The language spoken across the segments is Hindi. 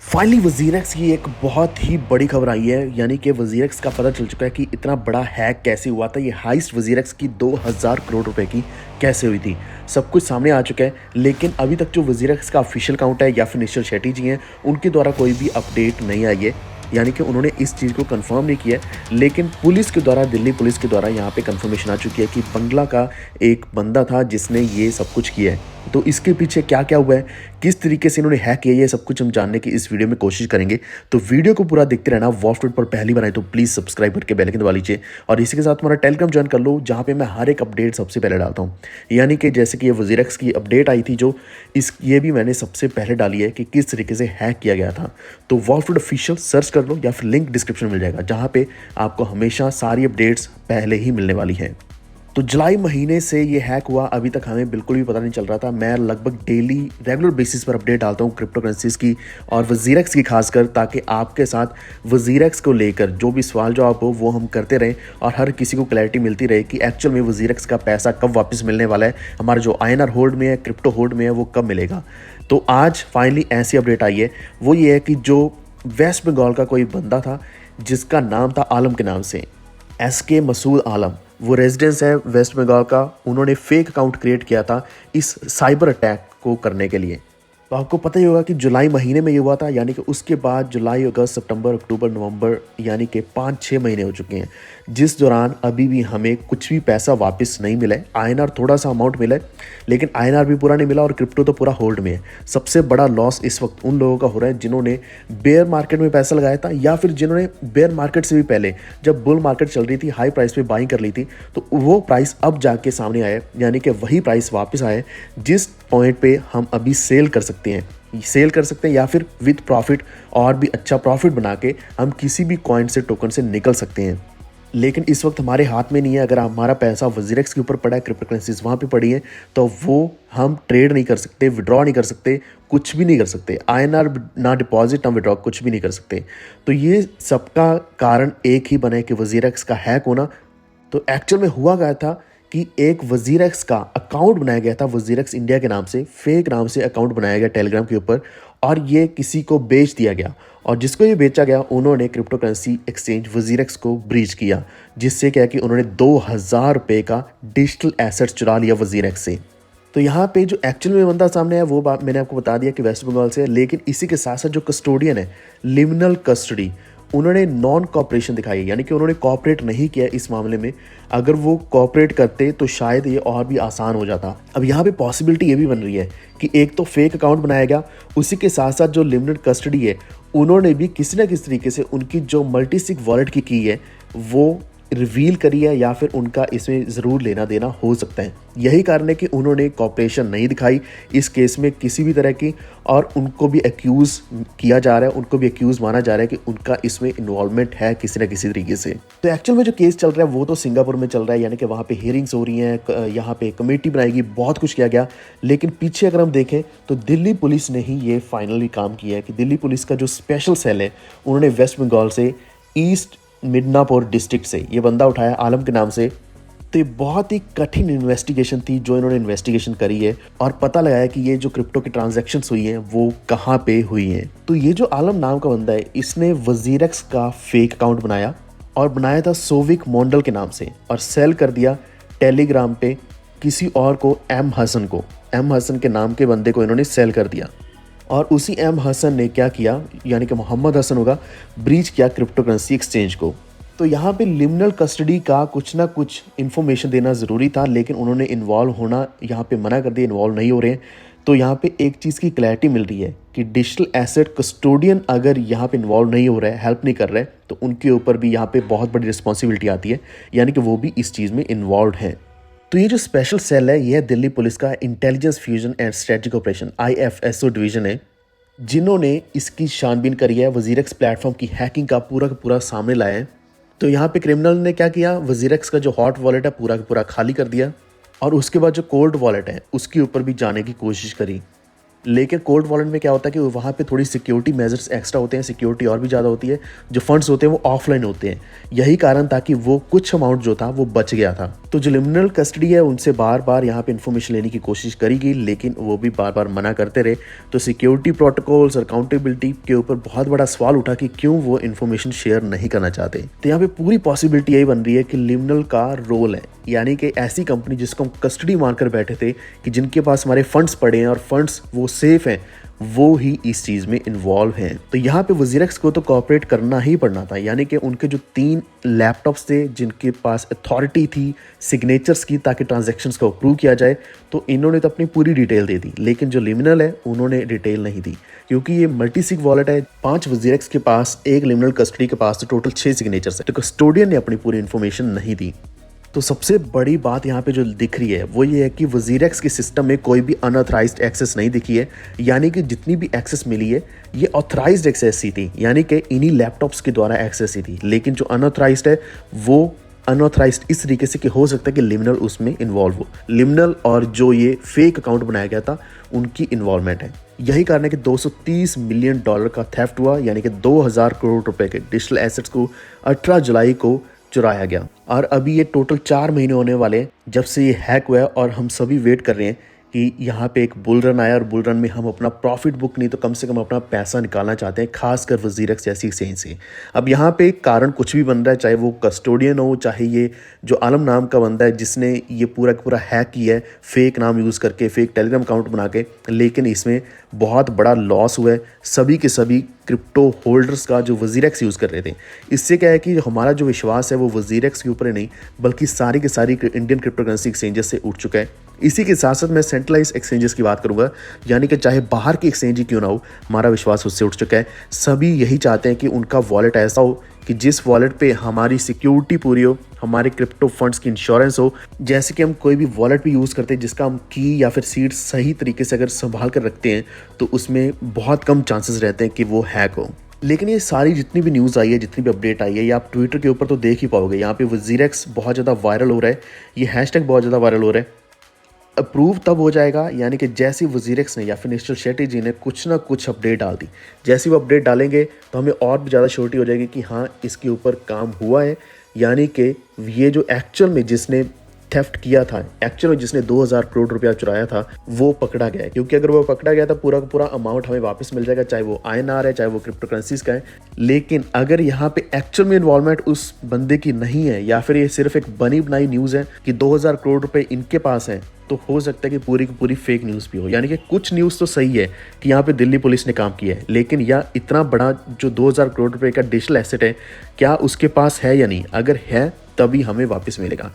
फाइनली वज़ीर-एक्स की एक बहुत ही बड़ी खबर आई है, यानी कि वज़ीर-एक्स का पता चल चुका है कि इतना बड़ा हैक कैसे हुआ था। ये हाइस्ट वज़ीर-एक्स की 2000 करोड़ रुपए की कैसे हुई थी। सब कुछ सामने आ चुका है, लेकिन अभी तक जो वज़ीर-एक्स का ऑफिशियल अकाउंट है या फिर निश्चल शेट्टी जी हैं, उनके द्वारा कोई भी अपडेट नहीं आई है। यानी कि उन्होंने इस चीज़ को कंफर्म नहीं किया है, लेकिन पुलिस के द्वारा, दिल्ली पुलिस के द्वारा यहाँ पे कंफर्मेशन आ चुकी है कि बंगला का एक बंदा था जिसने ये सब कुछ किया है। तो इसके पीछे क्या-क्या हुआ है, किस तरीके से इन्होंने हैक किया है, ये सब कुछ हम जानने की इस वीडियो में कोशिश करेंगे। तो वीडियो को पूरा देखते रहना। वॉच पर पहली बार आए तो प्लीज़ सब्सक्राइब करके बेल आइकन दबा लीजिए और इसी के साथ हमारा टेलीग्राम ज्वाइन कर लो, जहाँ पे मैं हर एक अपडेट सबसे पहले डालता हूँ। यानी कि जैसे कि ये वज़ीर-एक्स की अपडेट आई थी जो ये भी मैंने सबसे पहले डाली है कि किस तरीके से हैक किया गया था। तो वॉच ऑफिशियल सर्च कर लो या फिर लिंक डिस्क्रिप्शन में मिल जाएगा, जहाँ पे आपको हमेशा सारी अपडेट्स पहले ही मिलने वाली हैं। तो जुलाई महीने से ये हैक हुआ, अभी तक हमें बिल्कुल भी पता नहीं चल रहा था। मैं लगभग डेली रेगुलर बेसिस पर अपडेट डालता हूँ क्रिप्टो करेंसीज़ की और वज़ीर-एक्स की खासकर, ताकि आपके साथ वज़ीर-एक्स को लेकर जो भी सवाल जवाब हो वो हम करते रहें और हर किसी को क्लैरिटी मिलती रहे कि एक्चुअल में वज़ीर-एक्स का पैसा कब वापस मिलने वाला है, हमारा जो INR होल्ड में है, क्रिप्टो होल्ड में है, वो कब मिलेगा। तो आज फाइनली ऐसी अपडेट आई है, वो ये है कि जो वेस्ट बंगाल का कोई बंदा था जिसका नाम था आलम के नाम से, SK मसूद आलम, वो रेजिडेंस है वेस्ट बंगाल का। उन्होंने फेक अकाउंट क्रिएट किया था इस साइबर अटैक को करने के लिए। तो आपको पता ही होगा कि जुलाई महीने में ये हुआ था, यानी कि उसके बाद जुलाई, अगस्त, सितंबर, अक्टूबर, नवंबर, यानी कि 5-6 महीने हो चुके हैं, जिस दौरान अभी भी हमें कुछ भी पैसा वापस नहीं मिला है। INR थोड़ा सा अमाउंट मिला है, लेकिन INR भी पूरा नहीं मिला और क्रिप्टो तो पूरा होल्ड में है। सबसे बड़ा लॉस इस वक्त उन लोगों का हो रहा है जिन्होंने बेयर मार्केट में पैसा लगाया था, या फिर जिन्होंने बेयर मार्केट से भी पहले, जब बुल मार्केट चल रही थी, हाई प्राइस पे बाइंग कर ली थी, तो वो प्राइस अब जाके सामने आया, यानी कि वही प्राइस वापस आया जिस पॉइंट पे हम अभी सेल कर सकते हैं या फिर विद प्रॉफिट और भी अच्छा प्रॉफिट बना के हम किसी भी कॉइन से, टोकन से निकल सकते हैं। लेकिन इस वक्त हमारे हाथ में नहीं है। अगर हमारा पैसा वज़ीर-एक्स के ऊपर पड़ा है, क्रिप्टो करेंसीज वहाँ पे पड़ी है, तो वो हम ट्रेड नहीं कर सकते, विड्रॉ नहीं कर सकते, कुछ भी नहीं कर सकते। INR ना डिपॉजिट ना विड्रॉ, कुछ भी नहीं कर सकते। तो ये सबका कारण एक ही बना है कि वज़ीर-एक्स का हैक होना। तो एक्चुअल में हुआ क्या था कि एक वज़ीर-एक्स का अकाउंट बनाया गया था, वज़ीर-एक्स इंडिया के नाम से, फेक नाम से अकाउंट बनाया गया टेलीग्राम के ऊपर, और ये किसी को बेच दिया गया। और जिसको ये बेचा गया, उन्होंने क्रिप्टो करेंसी एक्सचेंज वज़ीर-एक्स को ब्रीच किया, जिससे क्या है कि उन्होंने 2000 रुपये का डिजिटल एसेट्स चुरा लिया वज़ीर-एक्स से। तो यहाँ पे जो एक्चुअल में बंदा सामने है, वो बात मैंने आपको बता दिया कि वेस्ट बंगाल से है, लेकिन इसी के साथ साथ जो कस्टोडियन है, लिमिनल कस्टडी, उन्होंने नॉन कॉपरेशन दिखाई है, यानी कि उन्होंने कॉपरेट नहीं किया इस मामले में। अगर वो कॉपरेट करते तो शायद ये और भी आसान हो जाता। अब यहाँ पे पॉसिबिलिटी ये भी बन रही है कि एक तो फेक अकाउंट बनाया गया, उसी के साथ साथ जो लिमिटेड कस्टडी है, उन्होंने भी किसी ना किसी तरीके से उनकी जो मल्टीसिग वॉलेट की है वो रिवील करी है, या फिर उनका इसमें ज़रूर लेना देना हो सकता है। यही कारण है कि उन्होंने कॉपरेशन नहीं दिखाई इस केस में किसी भी तरह की, और उनको भी एक्यूज़ किया जा रहा है, उनको भी एक्यूज़ माना जा रहा है कि उनका इसमें इन्वॉल्वमेंट है किसी न किसी तरीके से। तो एक्चुअल में जो केस चल रहा है वो तो सिंगापुर में चल रहा है, यानी कि वहाँ पे हियरिंग्स हो रही हैं, यहाँ पे कमेटी बनाएगी, बहुत कुछ किया गया। लेकिन पीछे अगर हम देखें तो दिल्ली पुलिस ने ही ये फाइनली काम किया है कि दिल्ली पुलिस का जो स्पेशल सेल है, उन्होंने वेस्ट बंगाल से ईस्ट मिदनापुर डिस्ट्रिक्ट से ये बंदा उठाया आलम के नाम से। तो ये बहुत ही कठिन इन्वेस्टिगेशन थी जो इन्होंने इन्वेस्टिगेशन करी है, और पता लगाया कि ये जो क्रिप्टो की ट्रांजैक्शंस हुई हैं वो कहाँ पे हुई हैं। तो ये जो आलम नाम का बंदा है, इसने वज़ीर-एक्स का फेक अकाउंट बनाया, और बनाया था सोविक मोंडल के नाम से, और सेल कर दिया टेलीग्राम पे किसी और को, M हसन को। M हसन के नाम के बंदे को इन्होंने सेल कर दिया, और उसी M हसन ने क्या किया, यानी कि मोहम्मद हसन होगा, ब्रीच किया क्रिप्टो करेंसी एक्सचेंज को। तो यहाँ पे लिमिनल कस्टडी का कुछ ना कुछ इन्फॉर्मेशन देना ज़रूरी था, लेकिन उन्होंने इन्वॉल्व होना यहाँ पे मना कर दिया, इन्वॉल्व नहीं हो रहे हैं। तो यहाँ पे एक चीज़ की क्लैरिटी मिल रही है कि डिजिटल एसेट कस्टोडियन अगर यहाँ पे इन्वॉल्व नहीं हो रहा है, हेल्प नहीं कर रहा है, तो उनके ऊपर भी यहाँ पे बहुत बड़ी रिस्पॉन्सिबिलिटी आती है, यानी कि वो भी इस चीज़ में इन्वॉल्व हैं। तो ये जो स्पेशल सेल है, यह दिल्ली पुलिस का intelligence fusion and strategic operation IFSO division है, जिन्होंने इसकी छानबीन करी है, वज़ीर-एक्स प्लेटफॉर्म की हैकिंग का पूरा सामने लाया है। तो यहाँ पे क्रिमिनल ने क्या किया, वज़ीर-एक्स का जो हॉट वॉलेट है पूरा खाली कर दिया, और उसके बाद जो कोल्ड वॉलेट है उसके ऊपर भी जाने की कोशिश करी। लेकिन कोल्ड वॉलेट में क्या होता है कि वहाँ पे थोड़ी सिक्योरिटी मेजर्स एक्स्ट्रा होते हैं, सिक्योरिटी और भी ज़्यादा होती है, जो फंड्स होते हैं वो ऑफलाइन होते हैं। यही कारण था कि वो कुछ अमाउंट जो था वो बच गया था। तो जो लिमिनल कस्टडी है उनसे बार बार यहाँ पे इन्फॉर्मेशन लेने की कोशिश करी गई, लेकिन वो भी बार बार मना करते रहे। तो सिक्योरिटी प्रोटोकॉल्स और अकाउंटेबिलिटी के ऊपर बहुत बड़ा सवाल उठा कि क्यों वो इन्फॉर्मेशन शेयर नहीं करना चाहते। तो यहाँ पे पूरी पॉसिबिलिटी यही बन रही है कि लिमिनल का रोल है, यानी कि ऐसी कंपनी जिसको हम कस्टडी मानकर बैठे थे कि जिनके पास हमारे फंड्स पड़े हैं और फंड्स वो सेफ हैं, वो ही इस चीज़ में इन्वॉल्व हैं। तो यहाँ पे वजीरेक्स को तो कॉपरेट करना ही पड़ना था, यानी कि उनके जो 3 लैपटॉप्स थे जिनके पास अथॉरिटी थी सिग्नेचर्स की ताकि ट्रांजैक्शंस को अप्रूव किया जाए, तो इन्होंने तो अपनी पूरी डिटेल दे दी, लेकिन जो लिमिनल है उन्होंने डिटेल नहीं दी। क्योंकि ये मल्टीसिग वॉलेट है, 5 वजीरेक्स के पास, 1 लिमिनल कस्टडी के पास, तो टोटल 6 सिग्नेचर्स है, तो कस्टोडियन ने अपनी पूरी इन्फॉर्मेशन नहीं दी। तो सबसे बड़ी बात यहाँ पे जो दिख रही है वो ये है कि वजीरेक्स के सिस्टम में कोई भी अनऑथराइज्ड एक्सेस नहीं दिखी है, यानी कि जितनी भी एक्सेस मिली है ये ऑथराइज्ड एक्सेस ही थी, यानी कि इन्हीं लैपटॉप्स के द्वारा एक्सेस ही थी। लेकिन जो अनऑथराइज्ड है वो अनऑथराइज्ड इस तरीके से कि हो सकता है कि लिमिनल उसमें इन्वॉल्व हो, लिमिनल और जो ये फेक अकाउंट बनाया गया था उनकी इन्वॉल्वमेंट है। यही कारण है कि $230 मिलियन का थेफ्ट हुआ, यानी कि 2000 करोड़ रुपए के डिजिटल एसेट्स को 18 जुलाई को चुराया गया। और अभी ये टोटल 4 महीने होने वाले जब से ये हैक हुआ है, और हम सभी वेट कर रहे हैं कि यहाँ पे एक बुल रन आया और बुल रन में हम अपना प्रॉफिट बुक नहीं तो कम से कम अपना पैसा निकालना चाहते हैं, खासकर वजीरेक्स जैसी एक्सचेंज से। अब यहाँ पे एक कारण कुछ भी बन रहा है, चाहे वो कस्टोडियन हो, चाहे ये जो आलम नाम का बंदा है जिसने ये पूरा का पूरा हैक किया है फेक नाम यूज़ करके, फेक टेलीग्राम अकाउंट बना के, लेकिन इसमें बहुत बड़ा लॉस हुआ है सभी के सभी क्रिप्टो होल्डर्स का जो वजीरेक्स यूज़ कर रहे थे। इससे क्या है कि हमारा जो विश्वास है वो वजीरेक्स के ऊपर ही नहीं बल्कि सारी की सारी इंडियन क्रिप्टो करेंसी एक्सचेंजेस से उठ चुका है। इसी के साथ साथ मैं सेंट्रलाइज एक्सचेंजेस की बात करूंगा, यानी कि चाहे बाहर की एक्सचेंज ही क्यों ना हो, हमारा विश्वास उससे उठ चुका है। सभी यही चाहते हैं कि उनका वॉलेट ऐसा हो कि जिस वॉलेट पे हमारी सिक्योरिटी पूरी हो, हमारे क्रिप्टो फंड्स की इंश्योरेंस हो। जैसे कि हम कोई भी वॉलेट भी यूज़ करते हैं जिसका हम की या फिर सीड सही तरीके से अगर संभाल कर रखते हैं तो उसमें बहुत कम चांसेस रहते हैं कि वो हैक हो। लेकिन ये सारी जितनी भी न्यूज़ आई है, जितनी भी अपडेट आई है, ये आप ट्विटर के ऊपर तो देख ही पाओगे। यहाँ पे वजीरेक्स बहुत ज़्यादा वायरल हो रहा है, ये हैशटैग बहुत ज़्यादा वायरल हो रहा है। अप्रूव तब हो जाएगा, यानी कि जैसे वजीरेक्स ने या फिर नेशनल शेट्टी जी ने कुछ ना कुछ अपडेट डाल दी। जैसे वो अपडेट डालेंगे तो हमें और भी ज़्यादा श्योरिटी हो जाएगी कि हाँ इसके ऊपर काम हुआ है, यानी कि ये जो एक्चुअल में जिसने थेफ्ट किया था, एक्चुअल में जिसने 2000 करोड़ रुपया चुराया था वो पकड़ा गया है। क्योंकि अगर वो पकड़ा गया तो पूरा का पूरा अमाउंट हमें वापस मिल जाएगा, चाहे वो INR है चाहे वो क्रिप्टो करेंसीज का है। लेकिन अगर यहाँ पे एक्चुअल में इन्वॉल्वमेंट उस बंदे की नहीं है या फिर ये सिर्फ एक बनी बनाई न्यूज़ है कि 2000 करोड़ रुपए इनके पास है, तो हो सकता है कि पूरी की पूरी फेक न्यूज़ भी हो। यानी कि कुछ न्यूज़ तो सही है कि यहाँ पे दिल्ली पुलिस ने काम किया है, लेकिन यह इतना बड़ा जो 2000 करोड़ रुपए का डिजिटल एसेट है क्या उसके पास है या नहीं, अगर है तभी हमें वापस मिलेगा।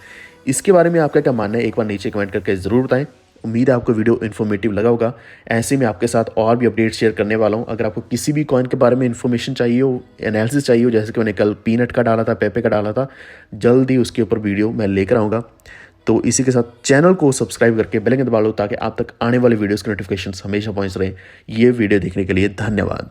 इसके बारे में आपका क्या मानना है एक बार नीचे कमेंट करके ज़रूर बताएं। उम्मीद है आपको वीडियो इन्फॉर्मेटिव लगा होगा। ऐसे में आपके साथ और भी अपडेट शेयर करने वाला हूँ। अगर आपको किसी भी कॉइन के बारे में इन्फॉर्मेशन चाहिए हो, एनालिसिस चाहिए हो, जैसे कि मैंने कल पीनट का डाला था, पेपे का डाला था, जल्द ही उसके ऊपर वीडियो मैं लेकर आऊँगा। तो इसी के साथ चैनल को सब्सक्राइब करके बेल आइकन दबा लो ताकि आप तक आने वाले वीडियोज़ के नोटिफिकेशन हमेशा पहुँच रहे। ये वीडियो देखने के लिए धन्यवाद।